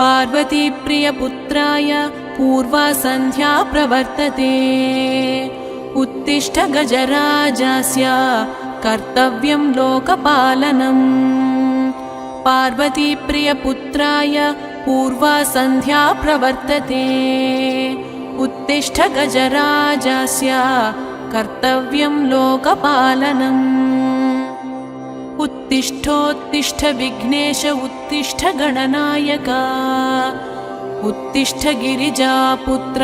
पार्वतीप्रियपुत्राय पूर्वा सन्ध्या प्रवर्तते। उत्तिष्ठ गजराजस्य कर्तव्यं लोकपालनम्। पार्वतीप्रियपुत्राय पूर्वा सन्ध्या प्रवर्तते। उत्तिष्ठ गजराजस्य कर्तव्यं लोकपालनम्। उत्तिष्ठोत्तिष्ठ विघ्नेश उत्तिष्ठ गणनायक। उत्तिष्ठ गिरिजापुत्र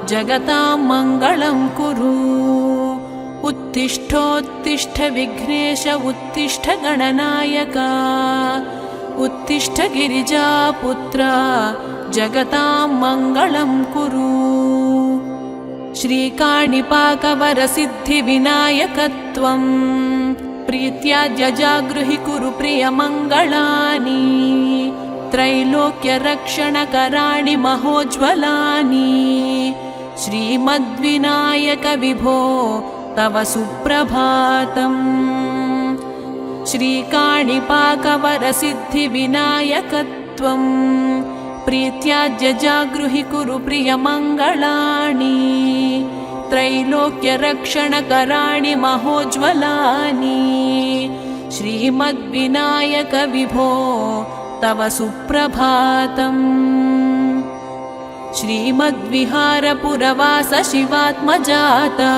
जगतां मङ्गलं कुरु। उत्तिष्ठोत्तिष्ठ विघ्नेश उत्तिष्ठ गणनायक। उत्तिष्ठ गिरिजापुत्र जगतां मङ्गलं कुरु। श्रीकाणिपाकवरसिद्धिविनायकत्वं प्रीत्या जजागृहि कुरु प्रियमङ्गलानि। त्रैलोक्यरक्षणकराणि महोज्ज्वलानि। श्रीमद्विनायक विभो तव सुप्रभातम्। श्रीकाणिपाकवरसिद्धिविनायकत्वं प्रीत्या जजागृहि कुरु प्रियमङ्गलानि। त्रैलोक्यरक्षणकराणि महोज्ज्वलानि। श्रीमद्विनायक विभो तव सुप्रभातम्। श्रीमद्विहारपुरवास शिवात्मजाता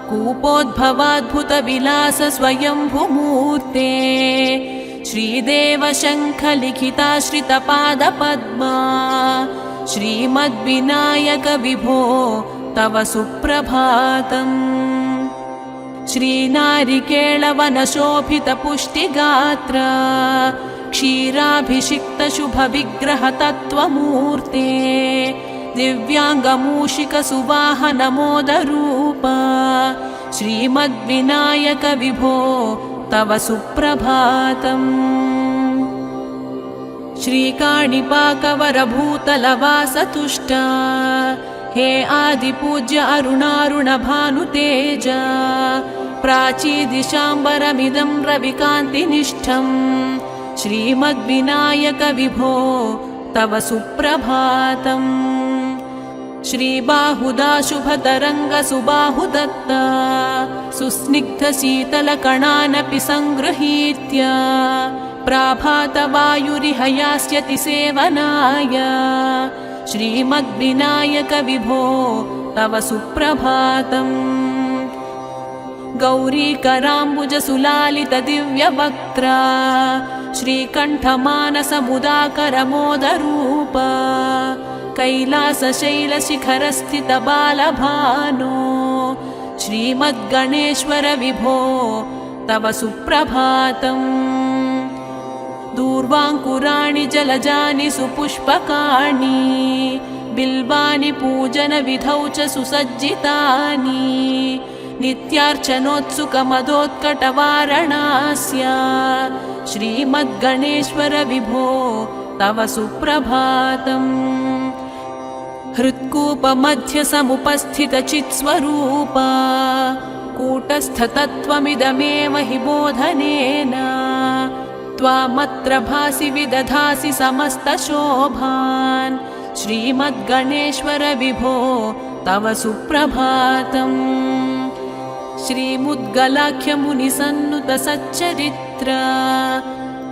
कूपोद्भवाद्भुतविलास स्वयंभुमूर्ते। श्रीदेवशङ्खलिखिताश्रितपादपद्मा श्रीमद्विनायक विभो तव सुप्रभातम्। श्रीनारिकेळवनशोभितपुष्टिगात्र क्षीराभिषिक्तशुभविग्रहतत्त्वमूर्ते। दिव्याङ्गमूषिकसुवाहनमोदरूप श्रीमद्विनायक विभो तव सुप्रभातम्। श्रीकाणिपाकवरभूतलवासतुष्ट हे आदिपूज्य अरुणारुणभानुतेज। प्राचीदिशाम्बरमिदं रविकान्तिनिष्ठम् श्रीमद्विनायक विभो तव सुप्रभातम्। श्रीबाहुदाशुभतरङ्गसुबाहुदत्त सुस्निग्धशीतलकणानपि सङ्गृहीत्य प्राभातवायुरिहयास्यति सेवनाय श्रीमद्विनायक विभो तव सुप्रभातम्। गौरीकराम्बुजसुलालितदिव्यवक्त्रा श्रीकण्ठमानसमुदाकरमोदरूप कैलासशैलशिखरस्थितबालभानो श्रीमद्गणेश्वर विभो तव सुप्रभातम्। दूर्वाङ्कुराणि जलजानि सुपुष्पकाणि बिल्वानि पूजनविधौ च सुसज्जितानि। नित्यार्चनोत्सुकमदोत्कटवारणास्य श्रीमद्गणेश्वर विभो तव सुप्रभातम्। हृत्कूपमध्यसमुपस्थितचित्स्वरूप कूटस्थतत्त्वमिदमेव हि बोधनेन त्वामत्र भासि विदधासि समस्तशोभान् श्रीमद्गणेश्वर विभो तव सुप्रभातम्। श्रीमुद्गलाख्यमुनिसन्नुतसच्चरित्र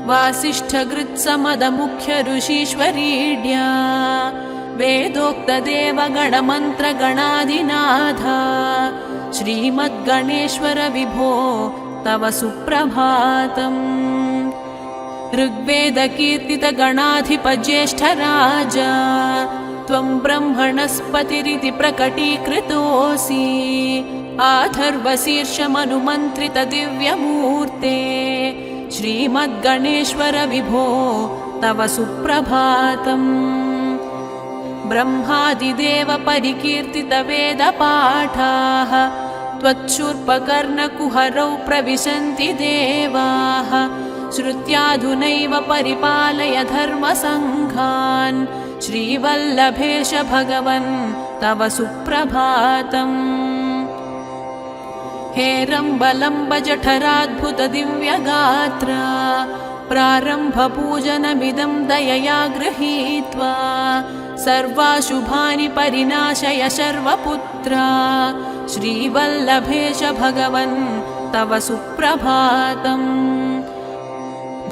वासिष्ठगृत्समदमुख्य ऋषीश्वरीड्या वेदोक्तदेवगणमन्त्रगणाधिनाथ श्रीमद्गणेश्वर विभो तव सुप्रभातम्। ऋग्वेदकीर्तितगणाधिपज्येष्ठराज त्वं ब्रह्मणस्पतिरिति प्रकटीकृतोऽसि। आथर्वशीर्षमनुमन्त्रितदिव्यमूर्ते श्रीमद्गणेश्वर विभो तव सुप्रभातम्। ब्रह्मादिदेव परिकीर्तितवेदपाठाः त्वच्छूर्पकर्णकुहरौ प्रविशन्ति देवाः। श्रुत्याधुनैव परिपालय धर्मसङ्घान् श्रीवल्लभेश भगवन् तव सुप्रभातम्। हेरम्बलम्बजठराद्भुतदिव्यगात्र प्रारम्भपूजनमिदं दयया गृहीत्वा सर्वाशुभानि परिनाशय शर्वपुत्रा श्रीवल्लभेश भगवन् तव सुप्रभातम्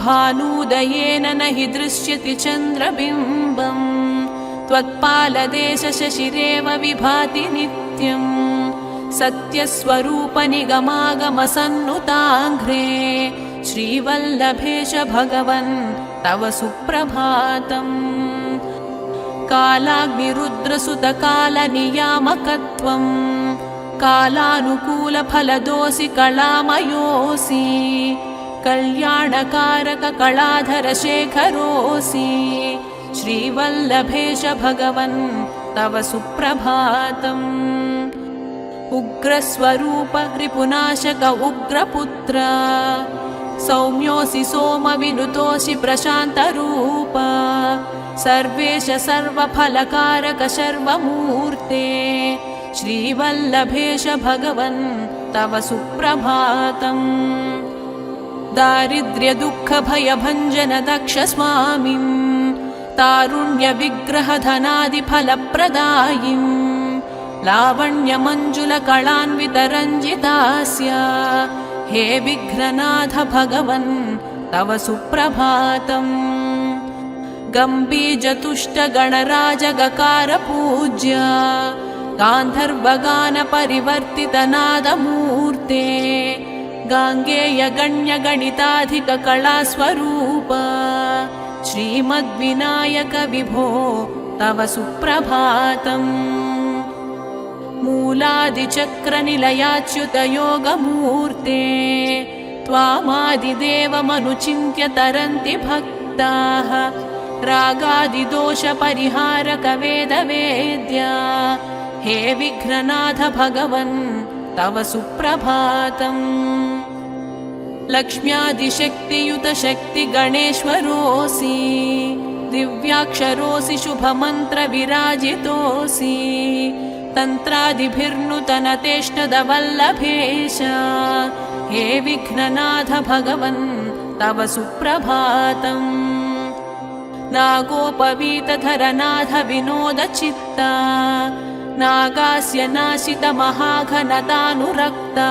भानुदयेन न हि दृश्यति चन्द्रबिम्बम् त्वत्पालदेशशशिरेव विभाति नित्यम् सत्यस्वरूपनिगमागमसन्नुताङ्घ्रे श्रीवल्लभेश भगवन् तव सुप्रभातम् कालाग्निरुद्रसुतकालनियामकत्वम् कालानुकूलफलदोऽसि कलामयोऽसि कल्याणकारककलाधरशेखरोऽसि श्रीवल्लभेश भगवन् तव सुप्रभातम् उग्रस्वरूप रिपुनाशक उग्रपुत्र सौम्योऽसि सोमविनुतोऽसि प्रशान्तरूप सर्वेश सर्वफलकारक शर्वमूर्ते श्रीवल्लभेश भगवन् तव सुप्रभातम् दारिद्र्यदुःखभयभञ्जन दक्ष स्वामिन् तारुण्यविग्रहधनादिफलप्रदायिम् लावण्यमञ्जुलकलान्वितरञ्जितास्य हे विघ्ननाथ भगवन् तव सुप्रभातम् गम्भीजतुष्टगणराजगकारपूज्य गान्धर्वगानपरिवर्तितनादमूर्ते गाङ्गेयगण्यगणिताधिककलास्वरूप श्रीमद्विनायक विभो तव सुप्रभातम् मूलादिचक्रनिलयाच्युतयोगमूर्ते त्वामादिदेवमनुचिन्त्य तरन्ति भक्ताः रागादिदोषपरिहारक वेदवेद्या हे विघ्ननाथ भगवन् तव सुप्रभातम् लक्ष्म्यादिशक्तियुत शक्तिगणेश्वरोऽसि दिव्याक्षरोऽसि शुभमन्त्रविराजितोऽसि तन्त्रादिभिर्नुतनतेष्टदवल्लभेश हे विघ्ननाथ भगवन् तव सुप्रभातम् नागोपवीतधरनाथ विनोदचित्ता नागास्य नाशितमहाघनतानुरक्ता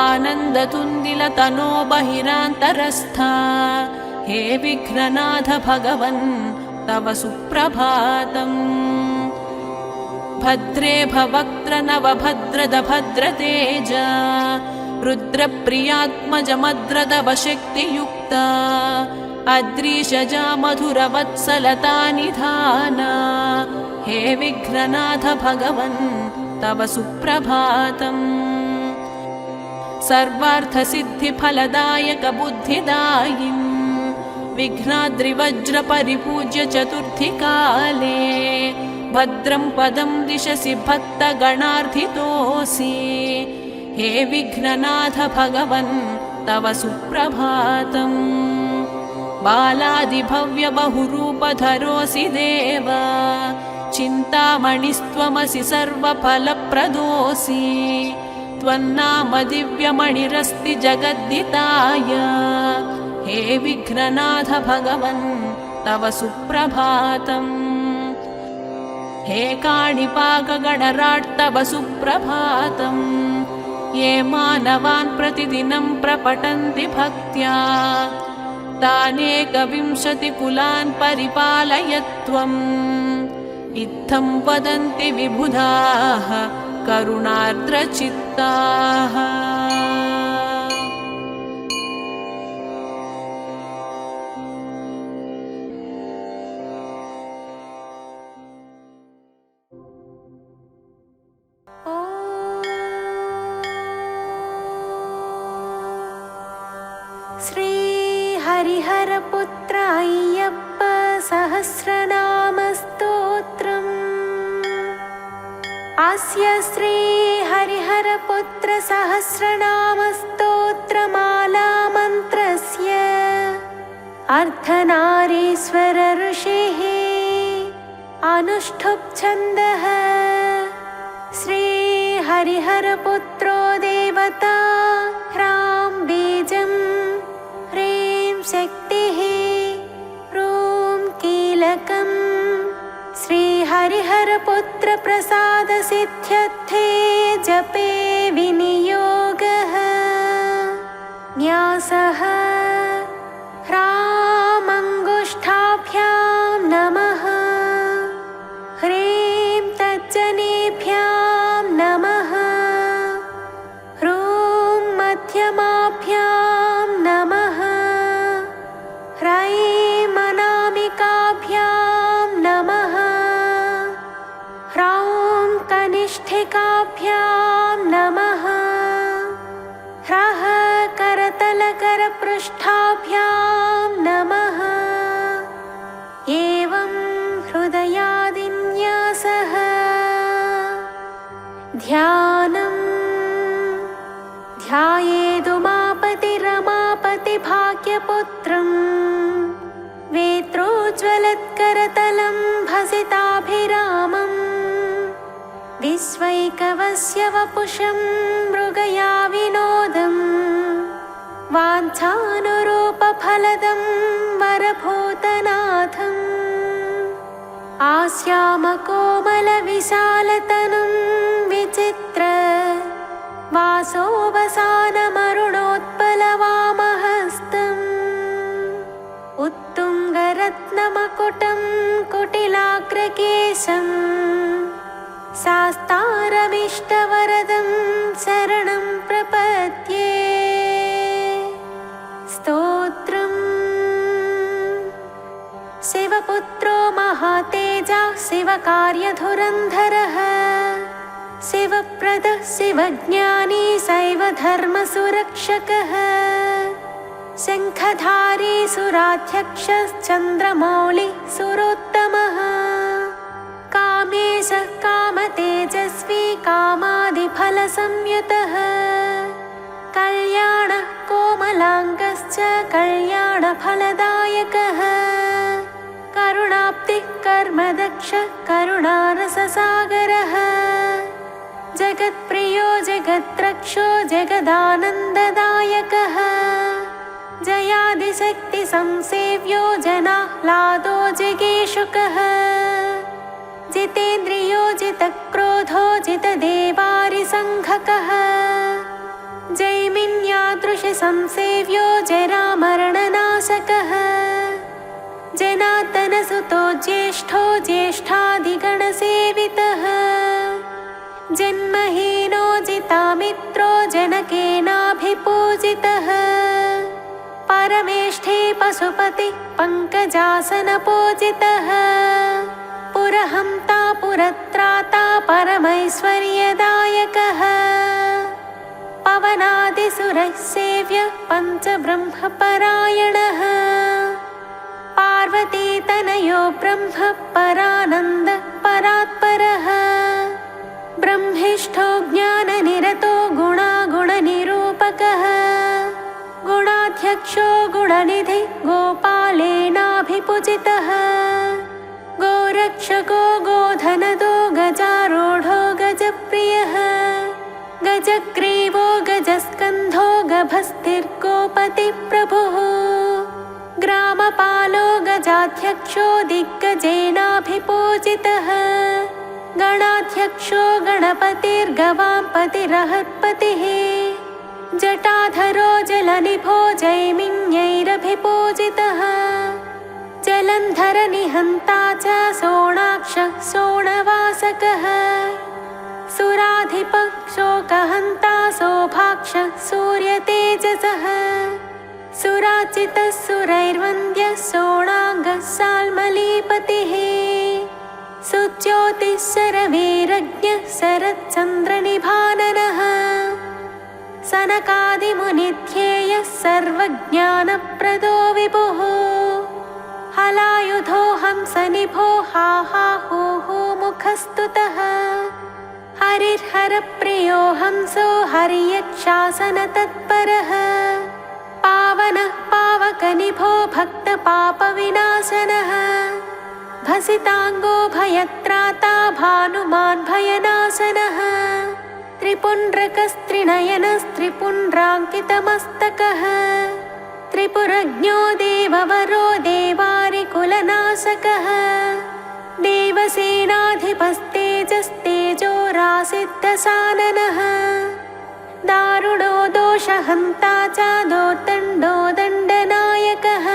आनन्दतुन्दिलतनो बहिरान्तरस्था हे विघ्ननाथ भगवन् तव सुप्रभातम् भद्रे भवक्त्र नवभद्रद भद्रतेज रुद्रप्रियात्मजमद्रदवशक्तियुक्ता अद्रीशजा मधुरवत्सलता निधाना हे विघ्ननाथ भगवन् तव सुप्रभातम् सर्वार्थसिद्धिफलदायक बुद्धिदायिन् विघ्नाद्रिवज्रपरिपूज्य चतुर्थीकाले भद्रं पदं दिशसि भक्तगणार्थितोऽसि हे विघ्ननाथ भगवन् तव सुप्रभातम् बालादिभव्यबहुरूपधरोऽसि देव चिन्तामणिस्त्वमसि सर्वफलप्रदोऽसि त्वन्नाम दिव्यमणिरस्ति जगद्दिताय हे विघ्ननाथ भगवन् तव सुप्रभातम् हे काणिपाकगणराट् तव सुप्रभातम् ये मानवान् प्रतिदिनं प्रपठन्ति भक्त्या तानेकविंशतिकुलान् परिपालय त्वम् इत्थं वदन्ति विबुधाः करुणार्द्रचित्ताः श्री हरिहरपुत्र अय्यप्प सहस्रनाम स्तोत्रम् अस्य श्री हरिहरपुत्र सहस्रनाम स्तोत्रमाला मन्त्रस्य अर्धनारीश्वर ऋषिः अनुष्ठुप् छन्दः श्री हरिहरपुत्रो देवता ह्रां बीजं ह्रीं हरिहरपुत्रप्रसादसिद्ध्यर्थे जपे विनियोगः। न्यासः ह्रामङ्गुष्ठाभ्यां नमः। ह्रीं तज्जनेभ्यां नमः। ह्रूं मध्यमाभ्यां नमः। ह्रैं अनामिकाभ्यां नमः। ह्रौं कनिष्ठिकाभ्यां नमः। ह्रः करतलकरपृष्ठाभ्यां नमः। एवं हृदयादिन्यासः। ध्यानम् ध्यायेदुमापतिरमापतिभाग्यपुत्रम् वेत्रोज्ज्वलत्करतलं भसिताभिरामम् विश्वैकवस्य वपुषं मृगया विनोदम् वाञ्छानुरूपफलदं वरभूतनाथम् आश्यामकोमलविशालतनुं विचित्र वासोऽवसानमरुणोत्पलवामहस्तम् उत्तुङ्गरत्नमकुटं कुटिलाग्रकेशम् शास्तारमिष्टवरदं शरणं प्रपद्ये। स्तोत्रम्। शिवपुत्रो महातेजः शिवकार्यधुरन्धरः शिवप्रदः शिवज्ञानी शैवधर्मसुरक्षकः शङ्खधारी सुराध्यक्षश्चन्द्रमौळिः सुरोत्तमः कामेशः कामतेजस्वी कामादिफलसंयुतः कल्याणः कोमलाङ्गश्च कल्याणफलदायकः करुणाप्तिः कर्मदक्षः करुणारससागरः जगत्प्रियो जगद्रक्षो जगदानन्ददायकः जयादिशक्तिसंसेव्यो जनाह्लादो जगेशुकः जितेन्द्रियो जितक्रोधो जितदेवारिसङ्घकः जैमिन्यादृशसंसेव्यो जरामरणनाशकः जनार्दनसुतो ज्येष्ठो ज्येष्ठादिगणसेवितः जन्महीनो जितामित्रो जनकेनाभिपूजितः परमेष्ठे पशुपतिः पङ्कजासनपूजितः पुरहन्ता पुरत्राता परमैश्वर्यदायकः पवनादिसुरैः सेव्यः पञ्चब्रह्मपरायणः पार्वतीतनयो ब्रह्म परानन्दः परात्परः ब्रह्मिष्ठो ज्ञाननिरतो गुणागुणनिरूपकः गुणाध्यक्षो गुणनिधिः गोपालेनाभिपूजितः गोरक्षको गोधनदो गजारूढो गजप्रियः गजग्रीवो गजस्कन्धो गभस्तिर्गोपतिप्रभुः ग्रामपालो गजाध्यक्षो दिग्गजेनाभिपूजितः गणाध्यक्षो गणपतिर्गवाम्पतिरहत्पतिः जटाधरो जलनिभो जैमिन्यैरभिपूजितः जलन्धरनिहन्ता च सोणाक्षः सोणवासकः सुराधिपः शोकहन्ता शोभाक्षः सूर्यतेजसः सुराचितः सुरैर्वन्द्यः सोणाङ्गः साल्मलीपतिः सुज्योतिः शरवीरज्ञः शरच्चन्द्रनिभाननः सनकादिमुनिध्येयः सर्वज्ञानप्रदो विभुः हलायुधो हंसनिभो हा हा हो हो मुखस्तुतः हरिर्हरप्रियो हंसो हरियक्षासनतत्परः पावनः पावकनिभो भक्तपापविनाशनः भसिताङ्गो भयत्राता भानुमान् भयनाशनः त्रिपुण्ड्रकस्त्रिनयनस्त्रिपुण्ड्राङ्कितमस्तकः त्रिपुरज्ञो देववरो देवारिकुलनाशकः देवसेनाधिपस्तेजस्तेजो रासिद्धसाननः दारुणो दोषहन्ता च दोर्दण्डो दण्डनायकः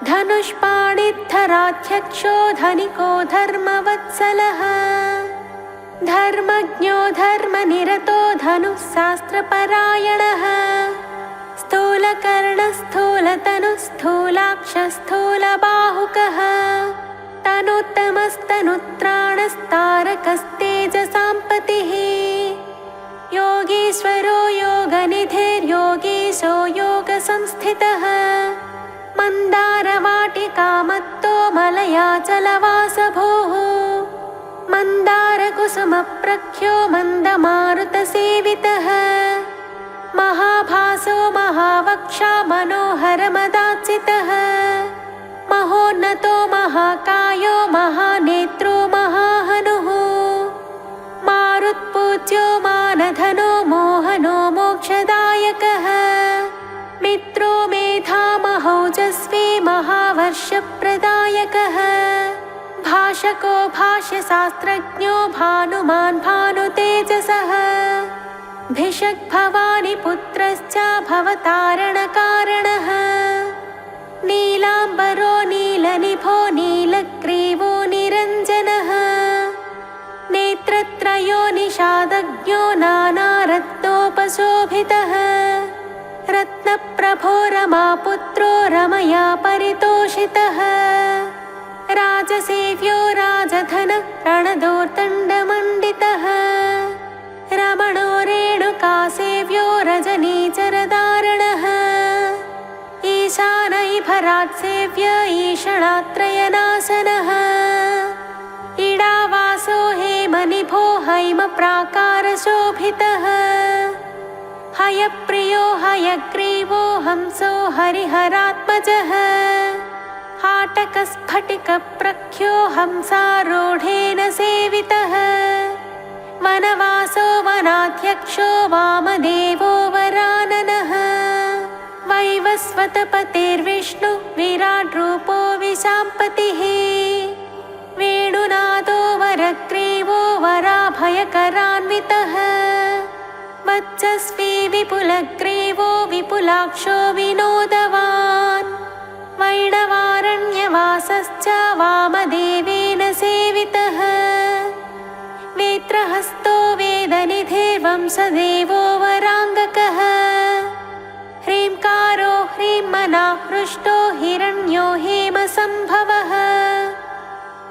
धनुष्पाणिद्धराध्यक्षो धनिको धर्मवत्सलः धर्मज्ञो धर्मनिरतो धनुः शास्त्रपरायणः स्थूलकर्णस्थूलतनुस्थूलाक्षस्थूलबाहुकः तनुत्तमस्तनुत्राणस्तारकस्तेजसाम्पतिः योगीश्वरो योगनिधिर्योगीशो योगसंस्थितः मन्दारवाटिकामत्तो मलयाचलवासभोः मन्दारकुसुमप्रख्यो मन्दमारुतसेवितः महाभासो महावक्षा मनोहरमदाचितः महोन्नतो महाकायो महानेत्रो महाहनुः मारुत्पूज्यो मानधनो मोहनो मोक्षदायकः मित्रो मेधामहौजस्वी महावर्षप्रदायकः भाषको भाष्यशास्त्रज्ञो भानुमान् भानुतेजसः भिषग्भवानिपुत्रश्च भवतारणकारणः नीलाम्बरो नीलनिभो नीलग्रीवो निरञ्जनः नेत्रत्रयो निषादज्ञो नानारत्नोपशोभितः रत्नप्रभो रमापुत्रो रमया परितोषितः राजसेव्यो राजधन रणदोर्दण्डमण्डितः रमणो रेणुकासेव्यो रजनीचरधारणः ईशानैभराट्सेव्य ईषणात्रयनाशनः इडावासो हेमनिभो हैमप्राकारशोभितः हयप्रियो हयग्रीवो हंसो हरिहरात्मजः हाटकस्फटिकप्रख्यो हंसारूढेन सेवितः वनवासो वनाध्यक्षो वामदेवो वराननः वैवस्वतपतिर्विष्णु विराड्रूपो विशाम्पतिः वेणुनादो वरग्रीवो वराभयकरान्वितः वच्चस्वी विपुलग्रीवो विपुलाक्षो विनोदवान् वैणवारण्यवासश्च वामदेवेन सेवितः वेत्रहस्तो वेदनिधिर्वंशदेवो वराङ्गकः ह्रीङ्कारो ह्रीन्मना हृष्टो हिरण्यो हेमसम्भवः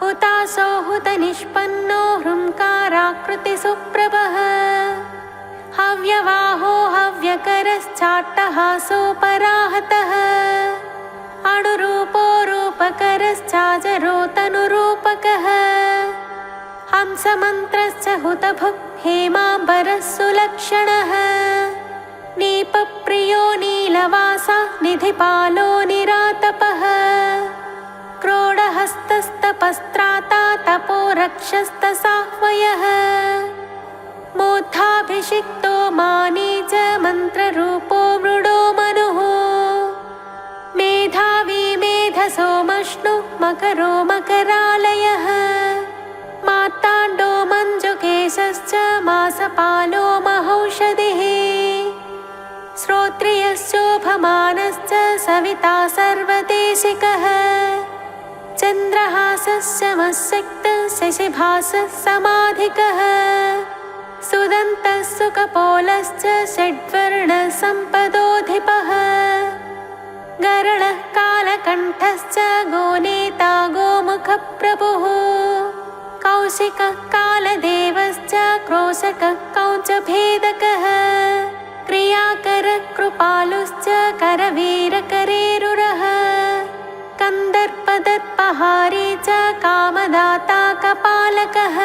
हुतासो हुतनिष्पन्नो हृङ्काराकृतिसुप्रभः हव्यवाहो हव्यकरश्चाट्टहासो पराहतः अणुरूपो रूपकरश्चाजरो तनुरूपकः हंसमन्त्रश्च हुतभुक् हेमाम्बरः सुलक्षणः नीपप्रियो नीलवासा निधिपालो निरातपः क्रोडहस्तस्तपस्त्राता तपोरक्षस्तसाह्वयः मोद्धाभिषिक्तो मानी च मन्त्ररूपो मृडो मनुः मेधावी मेधसोमश्नु मकरो मकरालयः मार्ताण्डो मञ्जुकेशश्च मासपालो महौषधिः श्रोत्रियश्चोभमानश्च सविता सर्वदेशिकः चन्द्रहासश्च मत्सिक्तः शशिभासः समाधिकः सुदन्तः सुकपोलश्च षड्वर्णसम्पदोऽधिपः गरळः कालकण्ठश्च गोनेता गोमुखप्रभुः कौशिकः कालदेवश्च क्रोशकः कौञ्चभेदकः क्रियाकरः कृपालुश्च करवीरकरेरुरः कन्दर्पदर्पहारी च कामदाता कपालकः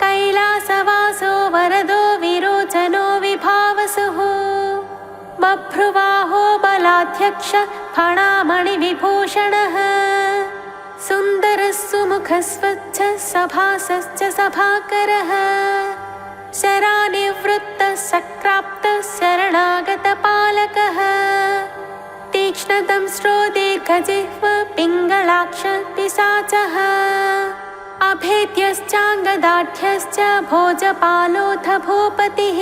कैलासवासो वरदो विरोचनो विभावसुः बभ्रुवाहो बलाध्यक्ष फणामणिविभूषणः सुन्दरः सुमुखस्वच्छ सभासश्च सभाकरः शरानिवृत्तः सक्राप्तः शरणागतपालकः तीक्ष्ण तीक्ष्णदंष्ट्रो दीर्घजिह्व पिङ्गलाक्ष पिशाचः अभेद्यश्चाङ्गदाढ्यश्च भोजपालोऽथ भूपतिः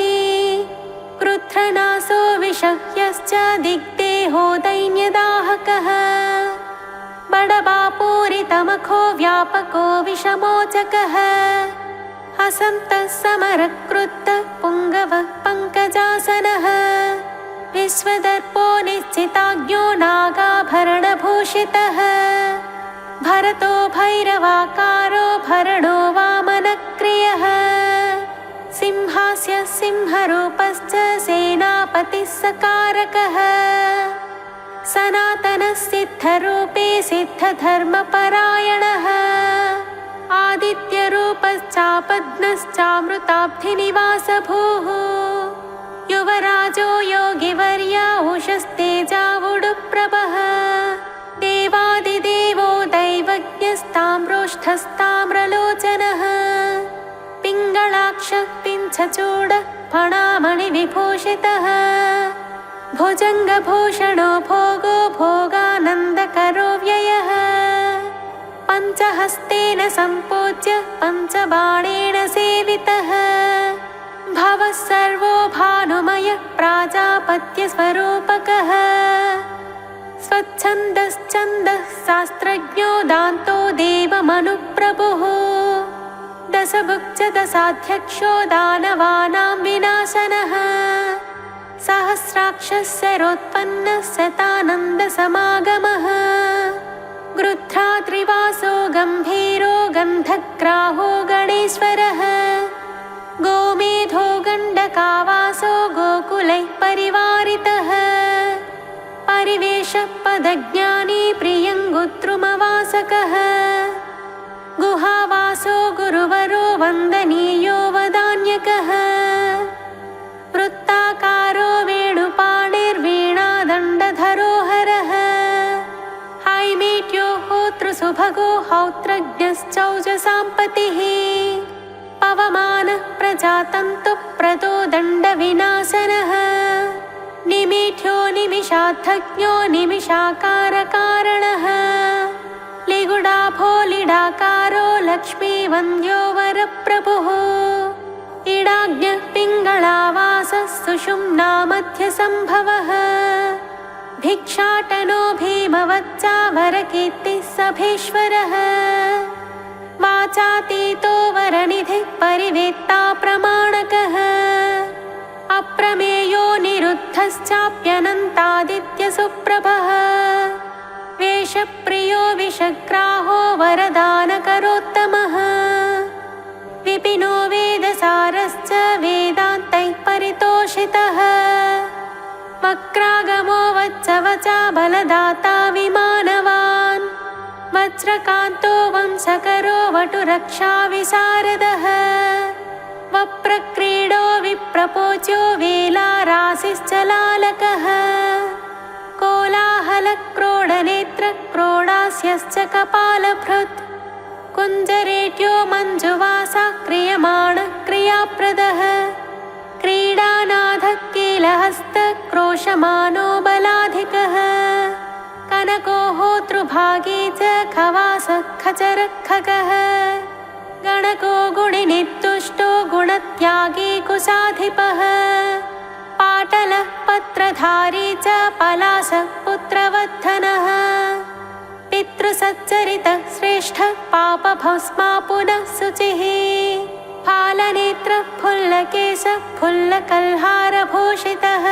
कृध्रनासो विषह्यश्च दिग्देहो दैन्यदाहकः बडबापूरितमखो व्यापको विषमोचकः हसन्तः समरक्रुद्धः पुङ्गवः पङ्कजासनः विश्वदर्पो निश्चिताज्ञो नागाभरणभूषितः भरतो भैरवाकारो भरणो वामनक्रियः सिंहास्य सिंहरूपश्च सेनापतिः सकारकः सनातनः सिद्धरूपे सिद्धधर्मपरायणः आदित्यरूपश्चापद्मश्चामृताब्धिनिवासभूः युवराजो योगिवर्या उषस्तेजावुडुप्रभः देवादिदेवो दैवज्ञस्ताम्रोष्ठस्ताम्रलोचनः पिङ्गलाक्षः पिञ्छचूडः फणामणिविभूषितः भुजङ्गभूषणो भोगो भोगानन्दकरो व्ययः पञ्चहस्तेन सम्पूज्य पञ्चबाणेन सेवितः भवः सर्वो भानुमयः प्राजापत्यस्वरूपकः स्वच्छन्दश्चन्दः शास्त्रज्ञो दान्तो देवमनुप्रभुः दशभुक् च दशाध्यक्षो दानवानां विनाशनः सहस्राक्षः शरोत्पन्नः शतानन्दसमागमः गृध्रात्रिवासो गम्भीरो गन्धग्राहो गणेश्वरः गोमेधो गण्डकावासो गोकुलैः परिवारितः परिवेशः पदज्ञानी प्रियङ्गुत्रुमवासकः गुहावासो गुरुवरो वन्दनीयो वदान्यकः वृत्ताकारो वेणुपाणिर्वीणादण्डधरो हरः हैमीट्यो होतृसुभगो हौत्रज्ञश्चौजसाम्पतिः पवमानः प्रजातन्तुप्रदो दण्डविनाशनः निमीढ्यो निमिषार्थज्ञो निमिषाकारकारणः लिगुडाभो लीडाकारो लक्ष्मीवन्द्यो वरप्रभुः इडाज्ञः पिङ्गलावासः सुषुम्ना मध्यसम्भवः भिक्षाटनो भीमवच्चा वरकीर्तिः सभेश्वरः वाचातीतो वरनिधिः परिवेत्ता प्रमाणकः अप्रमेयो निरुद्धश्चाप्यनन्तादित्यसुप्रभः वेषप्रियो विषग्राहो वरदानकरोत्तमः विपिनो वेदसारश्च वेदान्तैः परितोषितः वक्रागमो वच्चवचा बलदाता विमानवान् वज्रकान्तो वंशकरो वटुरक्षाविशारदः वप्रक्रीडो विप्रपोच्यो वेलाराशिश्चलालकः कोलाहलक्रोडनेत्रक्रोडास्यश्च कपालभृत् कुञ्जरेट्यो मञ्जुवासा क्रियमाणः क्रियाप्रदः क्रीडानाथः कीलहस्तक्रोशमानो बलाधिकः कनको होतृभागे च खवासः खचरखगः गणको गुणिनिर्दुष्टो गुणत्यागी कुशाधिपः पाटलः पत्रधारी च पलाशः पुत्रवर्धनः पितृसच्चरितः श्रेष्ठः पापभस्मा पुनः शुचिः फालनेत्रः फुल्लकेशः फुल्लकल्हारभूषितः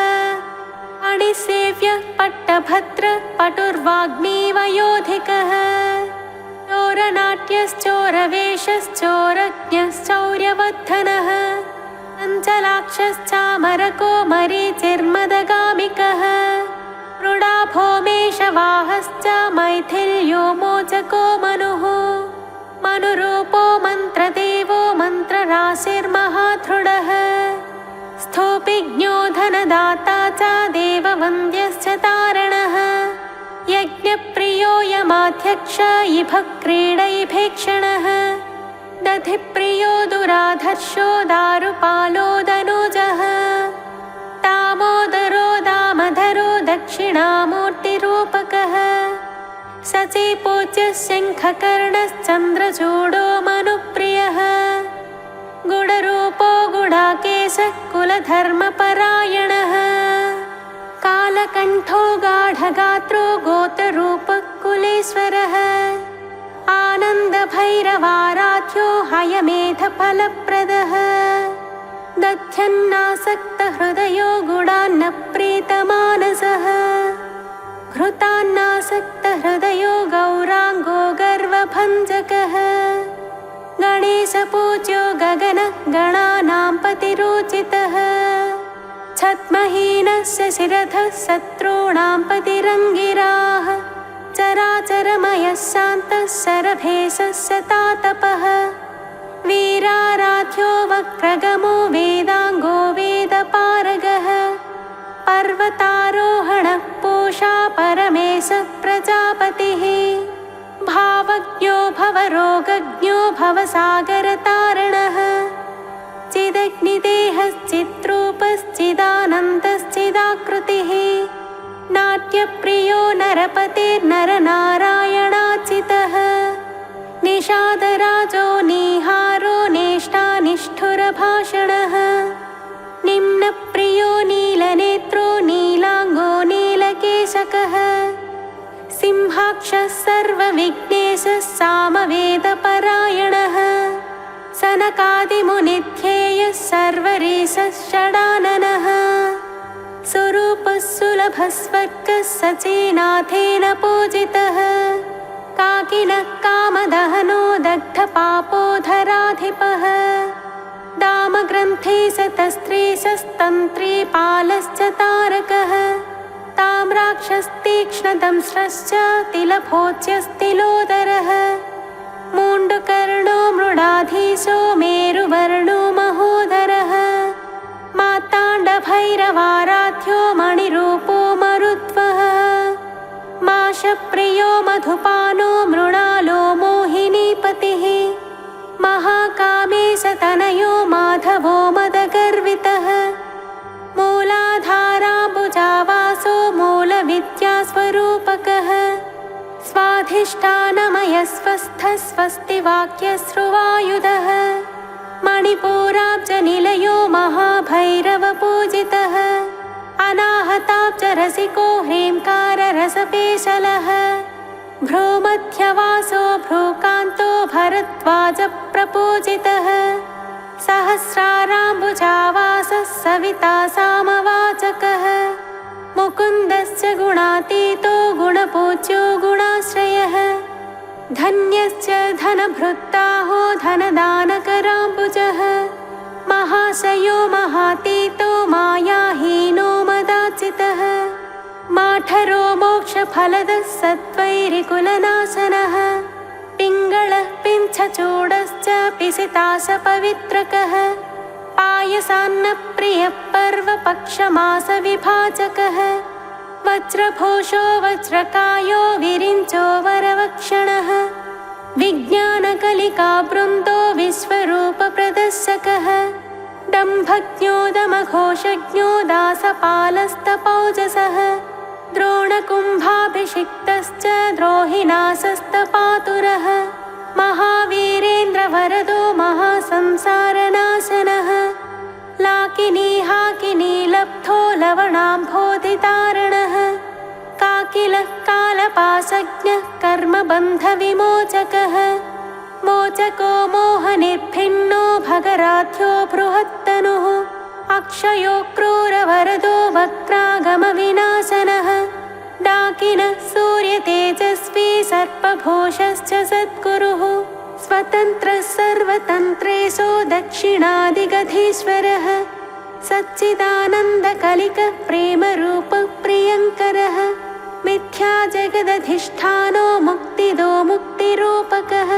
अणिसेव्यः पट्टभद्रः पटुर्वाग्मीवयोधिकः चोरनाट्यश्चोरवेशश्चोरज्ञश्चौर्यवर्धनः चञ्चलाक्षश्चामरको मरीचिर्मदगामिकः मृडाभोमेशवाहश्च मैथिल्यो मोचको मनुः मनुरूपो मन्त्रदेवो मन्त्रराशिर्महाधृडः स्थूपिज्ञो धनदाता च देववन्द्यश्च तारणः यज्ञप्रियो यमाध्यक्ष इभः क्रीडैभीक्षणः दधिप्रियो दुराधर्षो दारुपालो दनुजः दामोदरो दामधरो दक्षिणामूर्तिरूपः पूज्यः शङ्खकर्णश्चन्द्रचूडो मनुप्रियः गुडरूपो गुडाकेशः कुलधर्मपरायणः कालकण्ठो गाढगात्रो गोत्ररूपः कुलेश्वरः आनन्दभैरवाराध्यो हयमेधफलप्रदः दध्यन्नासक्तहृदयो गुडान्नप्रीतमानसः घृतान्नासक्तहृदयो गौराङ्गो गर्वभञ्जकः गणेशपूज्यो गगनः गणानां पतिरोचितः छद्महीनस्य शिरधः शत्रूणां पतिरङ्गिराः चराचरमयः शान्तः शरभेशस्य तातपः वीराराध्यो वक्रगमो वेदाङ्गो वेदपारगः पर्वतारोहणः पूषा परमेशः प्रजापतिः भावज्ञो भवरोगज्ञो भवसागरतारणः चिदग्निदेहश्चिद्रूपश्चिदानन्दश्चिदाकृतिः नाट्यप्रियो नरपतिर्नरनारायणाचितः निषादराजो निहारो नेष्टानिष्ठुरभाषणः निम्नप्रियो नीलनेत्रो नीलाङ्गो नीलकेशकः सिंहाक्षः सर्वविघ्नेशः सामवेदपरायणः सनकादिमुनिध्येयः सर्वरीशः षडाननः स्वरूपः सुलभस्वर्गः सचेनाथेन पूजितः काकिनः कामदहनो दग्धपापोधराधिपः दामग्रन्थे शतस्त्रीशस्तन्त्रीपालश्च तारकः ताम्राक्षस्तीक्ष्णदंश्रश्च तिलभोज्यस्तिलोदरः मूण्डकर्णो मृडाधीशो मेरुवर्णो महोदरः माताण्डभैरवाराध्यो मणिरूपो मरुद्वः माशप्रियो मधुपानो मृणालो मोहिनीपतिः महाकामेशतनयो माधवो मदगर्वितः मूलाधाराम्बुजावासो मूलविद्यास्वरूपकः स्वाधिष्ठानमयः स्वस्थः स्वस्तिवाक्यश्रुवायुधः मणिपूराब्जनिलयो महाभैरवपूजितः अनाहताब्जरसिको ह्रीङ्काररसपेशलः भ्रूमध्यवासो भ्रूकान्तो भरद्वाजप्रपूजितः सहस्राराम्बुजावासः सविता सामवाचकः मुकुन्दस्य गुणातीतो गुणपूज्यो गुणाश्रयः धन्यश्च धनभृत्ताहो धनदानकराम्बुजः महाशयो महातीतो मायाहीनो मदाचितः माठरो मोक्षफलदः सत्वैरिकुलनाशनः पिङ्गळः पिञ्छचूडश्च पिसिताशपवित्रकः पायसान्नप्रियः पर्वपक्षमासविभाजकः वज्रभूषो वज्रकायो विरिञ्चो वरवक्षणः विज्ञानकलिकावृन्दो विश्वरूपप्रदर्शकः दम्भज्ञो दमघोषज्ञो दासपालस्तपौजसः द्रोणकुम्भाभिषिक्तश्च द्रोहिणासस्तपातुरः महावीरेन्द्रवरदो महासंसारनाशनः लाकिनी हाकिनी लब्धो लवणाम्भोधितारणः काकिलः कालपाशज्ञः कर्मबन्धविमोचकः मोचको मोहनिर्भिन्नो भगराध्यो बृहत्तनुः अक्षयो क्रूरवरदो वक्रागमविनाशनः डाकिनः सूर्यतेजस्वी सर्पभूषश्च सद्गुरुः स्वतन्त्रः सर्वतन्त्रेषु दक्षिणादिगधीश्वरः सच्चिदानन्दकलिकः प्रेमरूपः प्रियङ्करः मिथ्या जगदधिष्ठानो मुक्तिदो मुक्तिरूपकः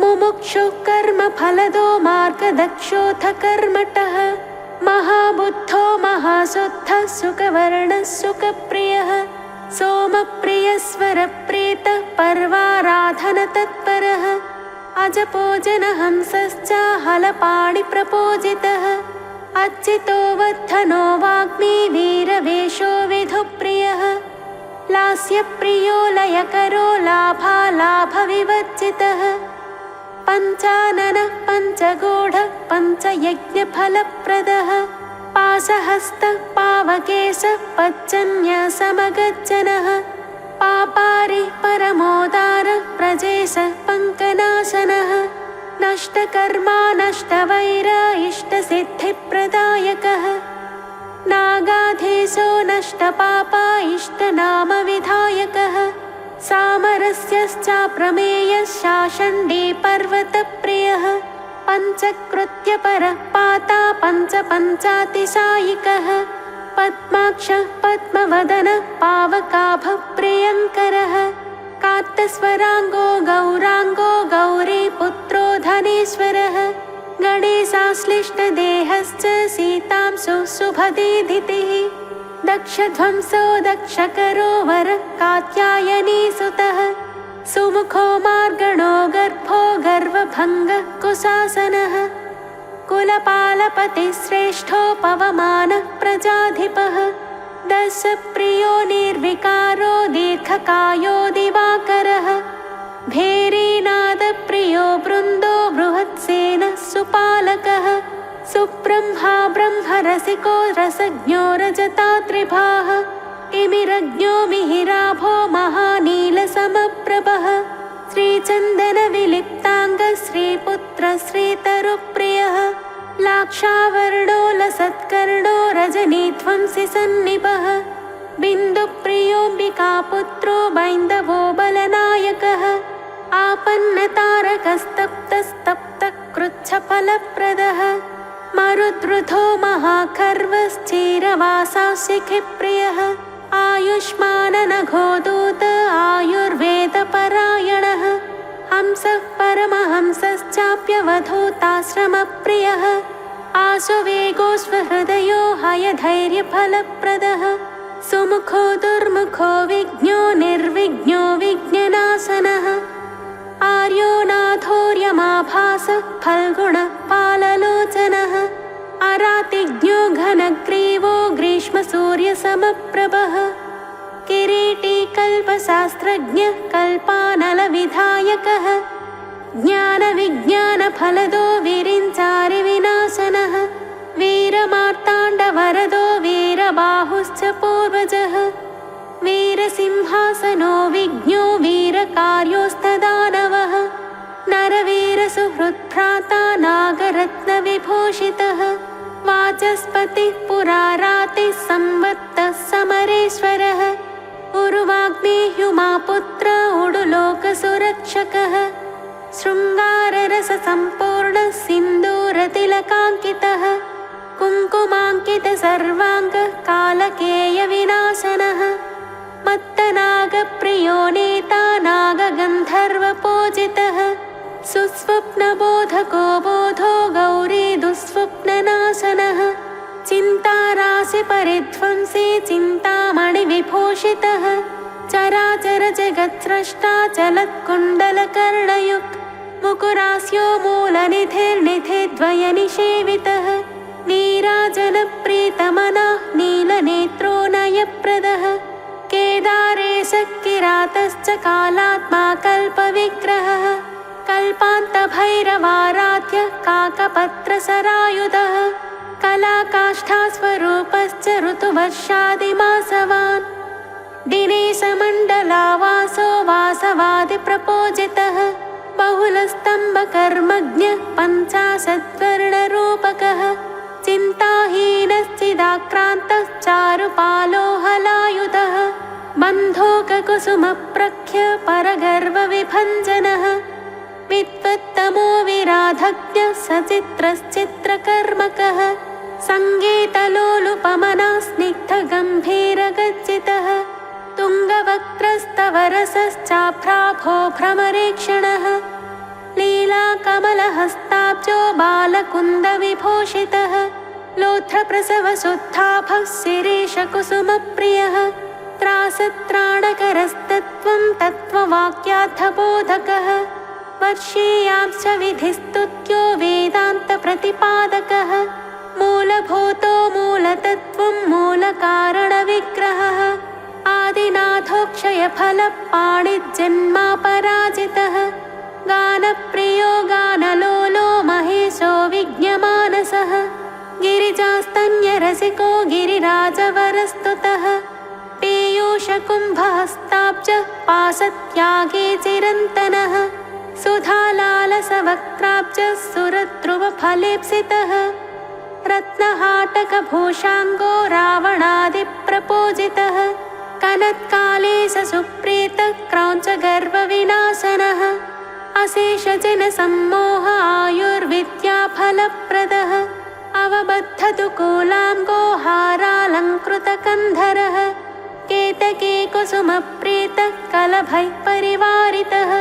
मुमुक्षुः कर्मफलदो मार्गदक्षोऽथ कर्मठः महाबुद्धो महाशुद्धः सुखवर्णः सुखप्रियः सोमप्रियस्वरप्रीतः पर्वाराधनतत्परः अजपोजनहंसश्च हलपाणिप्रपूजितः अच्युतो वर्धनो वाग्मी वीरवेषो विधुप्रियः लास्यप्रियो लयकरो लाभालाभविवर्जितः पञ्चाननः पञ्चगूढः पञ्चयज्ञफलप्रदः पाशहस्तः पावकेशः पच्चन्यसमगज्जनः पापारिः परमोदारः प्रजेशः पङ्कनाशनः नष्टकर्मा नष्टवैर इष्टसिद्धिप्रदायकः नागाधीशो नष्टपापा इष्टनामविधायकः सामरस्यश्चाप्रमेयः शाषण्डी पर्वतप्रियः पञ्चकृत्यपरः पाता पञ्चपञ्चातिशायिकः पद्माक्षः पद्मवदनः पावकाभः प्रियङ्करः कात्तस्वराङ्गो गौराङ्गो गौरीपुत्रो धनेश्वरः गणेशाश्लिष्टदेहश्च सीतांशुः शुभदीधितिः दक्षध्वंसो दक्षकरो वरः कात्यायनीसुतः सुमुखो मार्गणो गर्भो गर्वभङ्गः कुशासनः कुलपालपतिश्रेष्ठो पवमानः प्रजाधिपः दशप्रियो निर्विकारो दीर्घकायो दिवाकरः भेरीनादप्रियो वृन्दो बृहत्सेनः सुपालकः सुब्रह्मा ब्रह्मरसिको रसज्ञो रजतात्रिभाः तिमिरज्ञो मिहिराभो महानीलसमप्रभः श्रीचन्दनविलिप्ताङ्गः श्रीपुत्र श्रीतरुप्रियः लाक्षावर्णो लसत्कर्णो रजनीध्वंसि सन्निभः बिन्दुप्रियोऽम्बिकापुत्रो बैन्दवो बलनायकः आपन्नतारकस्तप्तस्तप्तकृच्छफलप्रदः मरुद्रुधो महाखर्वश्चिरवासाशिखिप्रियः आयुष्माननघोदूत आयुर्वेदपरायणः हंसः परमहंसश्चाप्यवधूताश्रमप्रियः आशुवेगोऽश्वहृदयो हयधैर्यफलप्रदः सुमुखो दुर्मुखो विज्ञो निर्विज्ञो विज्ञनाशनः आर्यो नाथोर्यमाभासः फल्गुणः पाललोचनः अरातिज्ञो घनग्रीवो ग्रीष्मसूर्यसमप्रभः किरीटी कल्पशास्त्रज्ञः कल्पानलविधायकः ज्ञानविज्ञानफलदो विरिञ्चारिविनाशनः वीरमार्ताण्डवरदो वीरबाहुश्च पूर्वजः वीरसिंहासनो विज्ञो वीरकार्योस्तदानवः नरवीरसुहृद्भ्राता नागरत्नविभूषितः वाचस्पतिः पुरारातिः संवत्तः समरेश्वरः उर्वाग्नेह्युमापुत्र उडुलोकसुरक्षकः शृङ्गाररससम्पूर्णः सिन्दूरतिलकाङ्कितः कुङ्कुमाङ्कितसर्वाङ्गः कालकेयविनाशनः मत्तनागप्रियो नेता नागगन्धर्वपूजितः सुस्वप्नबोधको बोधो गौरी दुःस्वप्ननाशनः चिन्ताराशिपरिध्वंसी चिन्तामणिविभूषितः चराचरजगत्स्रष्टा चलत्कुण्डलकर्णयुक् मुकुरास्यो मूलनिधिर्निधिद्वयनिषेवितः नीराजनप्रीतमनः नीलनेत्रो नयप्रदः केदारेशः किरातश्च कालात्मा कल्पविग्रहः कल्पान्तभैरवाराध्यः काकपत्रसरायुधः कलाकाष्ठास्वरूपश्च ऋतुवर्षादिमासवान् दिनेशमण्डलावासो वासवादिप्रपूजितः बहुलस्तम्भकर्मज्ञः पञ्चाशद्वर्णरूपकः चिन्ताहीनश्चिदाक्रान्तश्चारुपालो हलायुधः बन्धोककुसुमप्रख्य परगर्वविभञ्जनः विद्वत्तमो विराधज्ञः सचित्रश्चित्रकर्मकः सङ्गीतलोलुपमनः स्निग्धगम्भीरगर्जितः तुङ्गवक्त्रस्तवरसश्चाभ्राभो भ्रमरेक्षणः लीलाकमलहस्ताब्जो बालकुन्दविभूषितः लोत्रप्रसवशुद्धाभः शिरीषकुसुमप्रियः त्रासत्राणकरस्तत्त्वं तत्त्ववाक्यार्थबोधकः वर्षीयांश्च विधिस्तुत्यो वेदान्तप्रतिपादकः मूलभूतो मूलतत्त्वं मूलकारणविग्रहः आदिनाथोऽक्षयफलपाणिजन्मापराजितः गानप्रियो गानलोलो महेशो विज्ञमानसः गिरिजास्तन्यरसिको गिरिराजवरस्तुतः पीयूषकुम्भहस्ताब्जः पाशत्यागे चिरन्तनः सुधालालसवक्त्राब्जः सुरध्रुवफलेप्सितः रत्नहाटकभूषाङ्गो रावणादिप्रपूजितः कनत्काले सुप्रीतः क्रौञ्चगर्वविनाशनः अशेषजनसम्मोह आयुर्विद्याफलप्रदः अवबद्धतु कूलाङ्गो हारालङ्कृतकन्धरः केतके कुसुमप्रीतः कलभैः परिवारितः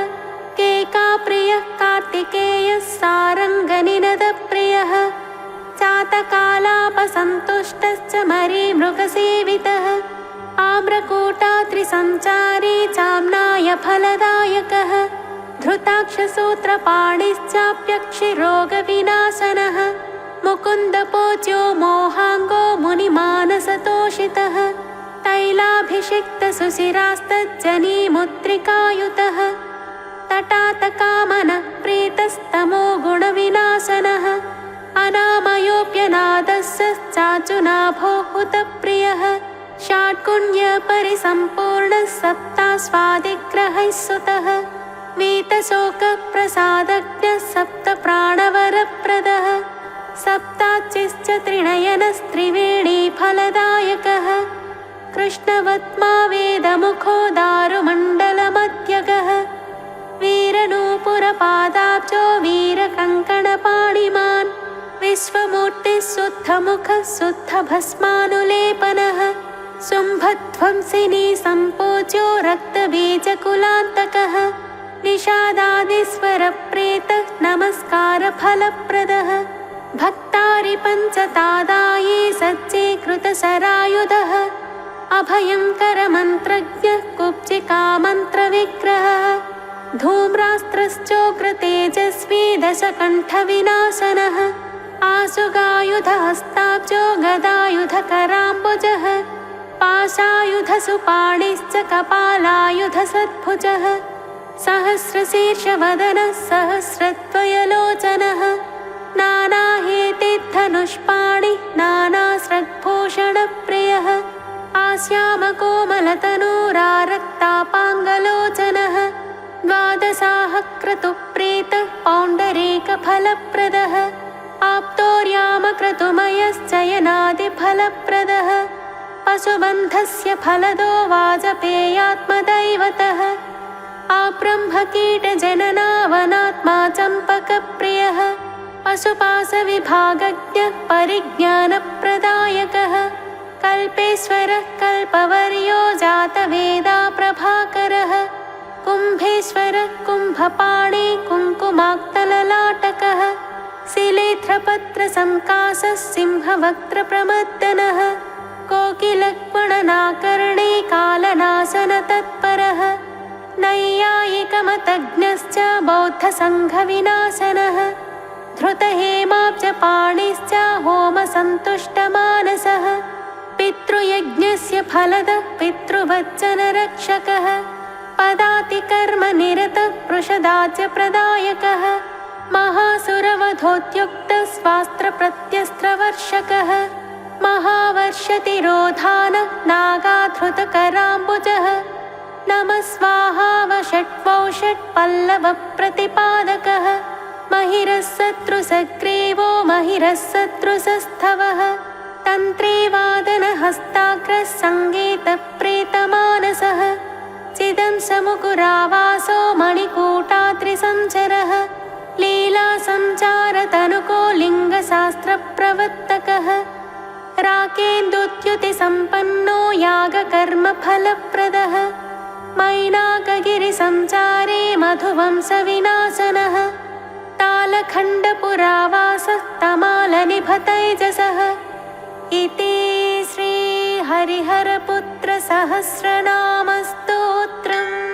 केकाप्रियः कार्तिकेयः सारङ्गनिनदप्रियः चातकालापसन्तुष्टश्च मरीमृगसेवितः आम्रकूटात्रिसञ्चारी चाम्नायफलदायकः धृताक्षसूत्रपाणिश्चाप्यक्षिरोगविनाशनः मुकुन्दपूज्यो मोहाङ्गो मुनिमानसतोषितः तैलाभिषिक्तसुशिरास्तज्जनीमुद्रिकायुतः तटातकामनः प्रीतस्तमो गुणविनाशनः अनामयोऽप्यनादस्य चाचुनाभो हुतप्रियः षाट्कुण्यपरिसम्पूर्णः सप्तास्वादिग्रहैः सुतः वीतशोकप्रसादज्ञः सप्तप्राणवरप्रदः सप्ताच्चिश्च त्रिनयनस्त्रिवेणीफलदायकः कृष्णवत्मा वेदमुखो दारुमण्डलमध्यगः वीरनूपुरपादाब्जो वीरकङ्कणपाणिमान् विश्वमूर्तिः शुद्धमुखः शुद्धभस्मानुलेपनः शुम्भध्वंसिनी सम्पूज्यो रक्तबीजकुलान्तकः निषादादिस्वरप्रेतः नमस्कारफलप्रदः भक्तारिपञ्चतादायी सज्जीकृतसरायुधः अभयङ्करमन्त्रज्ञः कुब्जिकामन्त्रविग्रहः धूम्रास्त्रश्चोग्रतेजस्वी दशकण्ठविनाशनः आशुगायुधहस्ताब्जो गदायुधकराम्बुजः पाशायुधसुपाणिश्च कपालायुधसद्भुजः सहस्रशीर्षवदनः सहस्रद्वयलोचनः नानाहेतिधनुष्पाणिः नानास्रग्भूषणप्रियः आस्यामकोमलतनूरारक्तापाङ्गलोचनः द्वादशाहक्रतुप्रीतः पौण्डरीकफलप्रदः आप्तोर्यामक्रतुमयश्चयनादिफलप्रदः पशुबन्धस्य फलदो वाजपेयात्मदैवतः आब्रह्मकीटजननावनात्मा चम्पकप्रियः पशुपाशविभागज्ञः परिज्ञानप्रदायकः कल्पेश्वरः कल्पवर्यो जातवेदा प्रभाकरः कुम्भेश्वरः कुम्भपाणि कुङ्कुमाक्तललाटकः शिलेध्रपत्रसङ्काशः सिंहवक्त्रप्रमद्दनः कोकिलक्वणनाकर्णे कालनाशनतत्परः नैयायिकमतज्ञश्च बौद्धसङ्घविनाशनः धृतहेमाब्जपाणिश्च होमसन्तुष्टमानसः पितृयज्ञस्य फलदः पितृवच्चनरक्षकः पदातिकर्मनिरतः पृषदाज्यप्रदायकः महासुरवधोद्युक्तस्वास्त्रप्रत्यस्त्रवर्षकः महावर्षतिरोधानः नागाधृतकराम्बुजः नमः स्वाहावषट्वौषट्पल्लवप्रतिपादकः महिरः शत्रुसग्रीवो महिरः शत्रुसस्थवः तन्त्रे वादनहस्ताग्रः सङ्गीतप्रीतमानसः चिदंशमुकुरावासो मणिकूटात्रिसञ्चरः लीलासञ्चारतनुको लिङ्गशास्त्रप्रवर्तकः राकेन्दुद्युतिसम्पन्नो यागकर्मफलप्रदः मैनाकगिरिसञ्चारे मधुवंशविनाशनः तालखण्डपुरावासः तमालनिभतैजसः इति श्रीहरिहरपुत्रसहस्रनामस्तोत्रम्।